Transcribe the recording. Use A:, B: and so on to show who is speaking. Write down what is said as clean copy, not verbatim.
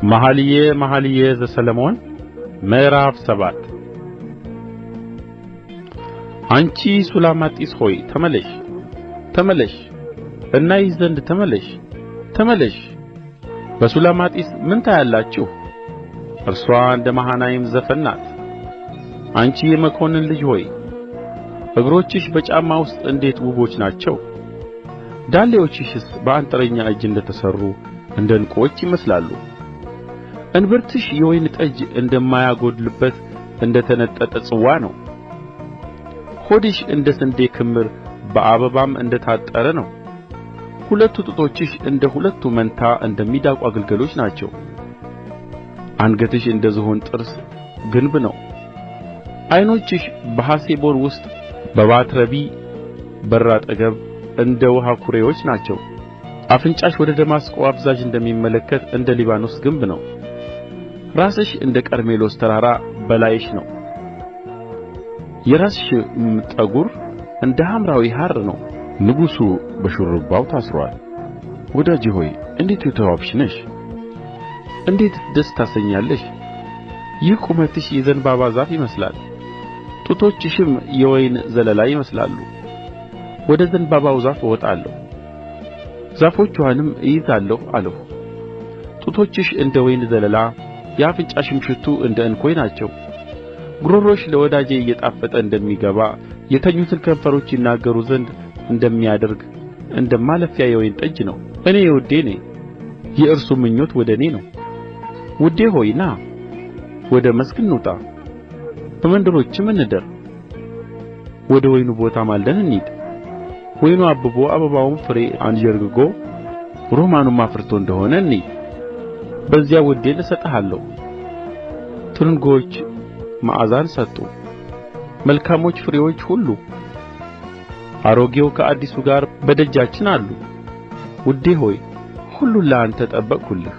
A: መኃልየ መኃልይ ዘሰሎሞን ምዕራፍ 7 አንቺ ሱላማጢስ ሆይ ተመለሽ ተመለሽ እናይሽ ዘንድ ተመለሽ ተመለሽ በሱላማጢስ ምን ታያላችሁ? እርስዋ እንደ መሃናይም ዘፈን ናት። አንቺ የመኰንን ልጅ ሆይ እግሮችሽ በጫማ ውስጥ እንዴት ውቦች ናቸው! ዳሌዎችሽስ በአንጥረኛ እጅ እንደ ተሠሩ እንደ ዕንቍዎች ይመስላሉ። እንብርትሽ የወይን ጠጅ እንደማያጐድልበት እንደ ተነጠጠ ጽዋ ነው። ሆድሽ እንደ ስንዴ ክምር በአበባም እንደ ታጠረ ነው። ሁለቱ ጡቶችሽ እንደ ሁለቱ መንታ እንደ ሚዳቋ ግልገሎች ናቸው። አንገትሽ እንደ ዝሆን ጥርስ ግንብ ነው። ዓይኖችሽ በሐሴቦን ውስጥ በባትረቢ በር አጠገብ እንደ ውኃ ኵሬዎች ናቸው። አፍንጫሽ ወደ ደማስቆ አፋዛዥ እንደሚመለከት እንደ ሊባኖስ ግንብ ነው። ራስሽ እንደ ቀርሜሎስ ተራራ በላይሽ ነው። የራስሽም ጠጕር እንደ ሐምራዊ ሐር ነው። ንጉሡ በሹርባው ታስሮአል። ወዳጄ ሆይ እንዴት የተዋብሽ ነሽ! እንዴትስ ደስ ታሰኛለሽ! ይህ ቁመትሽ የዘንባባ ዛፍ ይመስላል፣ ጡቶችሽም የወይን ዘለላ ይመስላሉ። ወደ ዘንባባው ዛፍ እወጣለሁ፣ ዛፎችዋንም እይዛለሁ አልሁ። ጡቶችሽ እንደ ወይን ዘለላ፣ የአፍንጫሽም ሽቱ እንደ እንኮይ ናቸው። ጕሮሮሽ ለወዳጄ እየጣፈጠ እንደሚገባ የተኙትን ከንፈሮች ይናገሩ ዘንድ እንደሚያደርግ እንደ ማለፊያ የወይን ጠጅ ነው። እኔ የውዴ ነኝ፣ የእርሱ ምኞት ወደ እኔ ነው። ውዴ ሆይ ና ወደ መስክ እንውጣ፣ በመንደሮችም እንደር። ወደ ወይኑ ቦታ ማልደን እንሂድ። ወይኑ አብቦ አበባውም ፍሬ አንዠርግጎ ሮማኑም አፍርቶ እንደሆነ እንይ። በዚያ ውዴን እሰጥሃለሁ። ትርንጎዎች መዓዛን ሰጡ፣ መልካሞች ፍሬዎች ሁሉ አሮጌው ከአዲሱ ጋር በደጃችን አሉ። ውዴ ሆይ ሁሉን ለአንተ ጠበቅሁልህ።